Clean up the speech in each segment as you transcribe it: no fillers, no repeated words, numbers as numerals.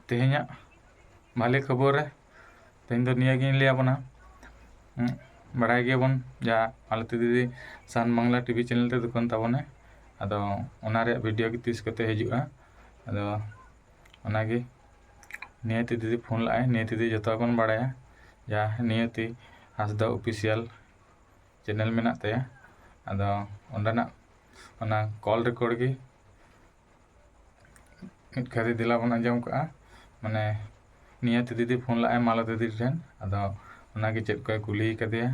तेहेन्या भाले खबर है तेहेन दो निया गिन लिया बना बड़ाई गया बन जा मालती दीदी सान बांग्ला टीवी चैनल ते दुकान ताबने अदो ओनारे वीडियो की तीस कते हिजुआ अदो ओनागे नियति दीदी फोन लाए नियति दीदी जतो बन बड़ाया जा नियति हासदा ऑफिशियल चैनल मेना तया अदो ओंडना ओना कॉल रिकॉर्ड की मिट खादी दिला बन अंजम का माने नियति दीदी फोन लाए मालती दीदी ठेन अदो ओनागे चेक को कुली कदिया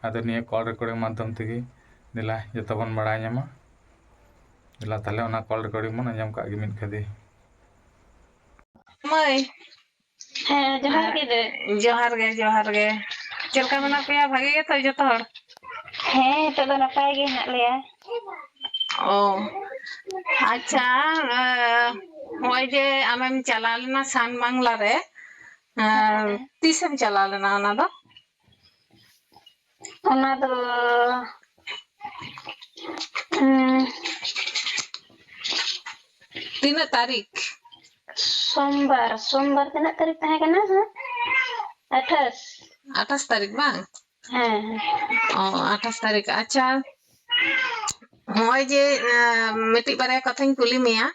अदो निया कॉल रिकॉर्डिंग माध्यम तेगी दिला जतो बन बड़ाय ᱧᱟᱢᱟ दिला ताले ओना कॉल रिकॉर्डिंग मन अंजम का मिट खादी मई जोहार गे चलका मना पेया भागे गे तो जतो हर तो नपाय गे हेना लेया ओ अच्छा होय जे आमेम चला लेना सान बांग्ला रे तीसम चला लेना ओना दो तीना तारीख सोमवार तना तारीख तहे कना 28 तारीख बांग ओ 28 तारीख अच्छा होय जे मिटी बारे कथाኝ कुली मिया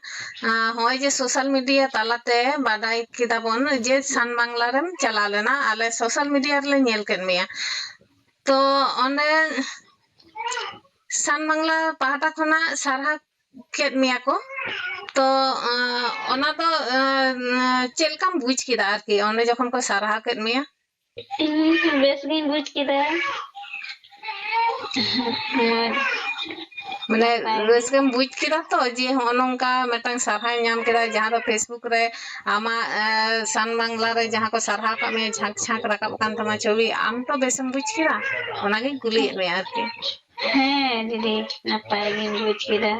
होय जे सोशल मीडिया तालाते बाडाई किदा बन जे सान बांग्ला रेम चला लेना आले सोशल मीडिया रे नेल केन मिया तो ओने सान बांग्ला पाहटा खना सारहा केद मिया को तो ओना तो चेलकाम बुझ किदा आरकी ओने जखन को सारहा केद मिया बेस गिन बुझ किदा माने रसकम बुझ किदा तो जे होनोंका मेटांग सारहा नाम किदा जहां दो फेसबुक रे आमा सान बांग्ला रे जहां को सारहा का में झांक झांक रकाब कान तमा छवि आम तो बेसम बुझ किदा ओनागे कुली में आरकी दीदी नपाय गिन बुझ किदा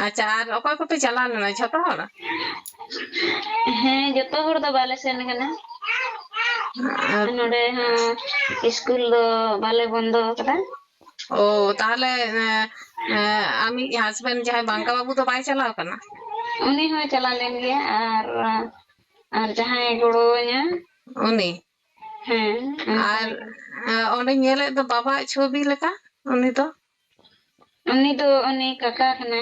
अच्छा आर ओका को पे चला लेना छतो हर जतो हर दो बाले सेन कना नोडे स्कूल दो बाले बंदो कदा ओ ताहले आमी हस्बैंड जहां बांका बाबू तो बाय चलाव कना उनी हो चला लेन गया और जहां गोड़ोया उनी और ओने नेले तो बाबा छवि लेका उनी तो काका कना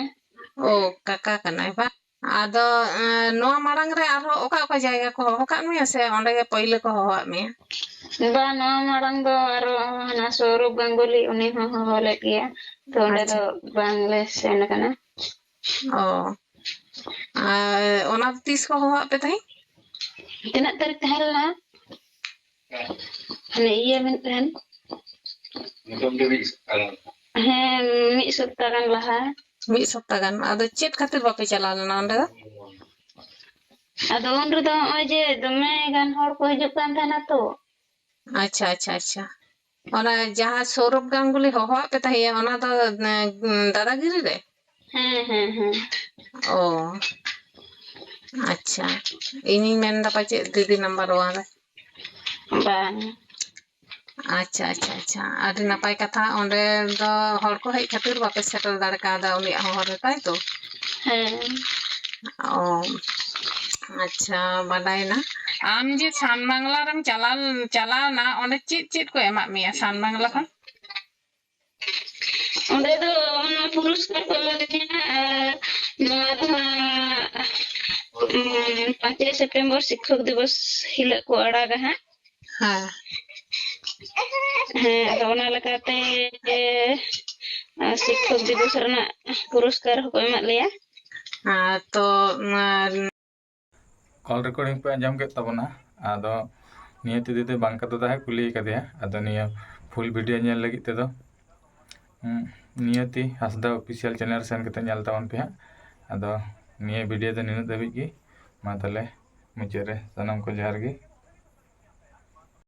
ओ काका कना बा आदो नो मारंग रे आरो ओका ओका जायगा को होका में से ओंडे के पहिले को होवा में बा नो मारंग दो आरो हना स्वरूप गंगुली उनी हो ले गया तो ओंडे दो बांग्ला सेन कना ओ ओना तीस को होवा पे तई तना तारीख तहलना हने ये में तहन मी सप्ताह गान लहा मी सप्ताह गान आदो चेत खातिर बापे चला लेना ओंडे आदो उन रे दो ओय जे दमे गान हर को हिजुक कान थाना तो अच्छा ओना जहां सौरभ गांगुली होवा पे तई ओना तो दादागिरी रे ओ अच्छा इनी मेंदा पाचे दीदी नंबर वाला बांग अच्छा आदि नपाय कथा ओंडे दो हर को हेज खातिर बापे सेटल दाड़ कादा उनी हर ताई तो ओ अच्छा बाडाय ना आम जे सान बांग्ला रम चला ना ओने चित को एमा मिया सान बांग्ला खन ओंडे दो पुरस्कार को लेना नवा 5 सितंबर शिक्षक दिवस हिला को अड़ागा हाँ तो ओना लकाते शिक्षक दिवस रना पुरस्कार को एमा लिया तो कॉल रिकॉर्डिंग पे अंजम के तबना आदो नियति दीदी बांका तो ताहे कुली कदिया आदो निया फुल वीडियो नेल लगी ते दो नियति हासदा ऑफिशियल चैनल सेन कते नेल तावन पे आदो निया वीडियो तो निन दबिज की मा तले मुचे रे सनम को जहर गी।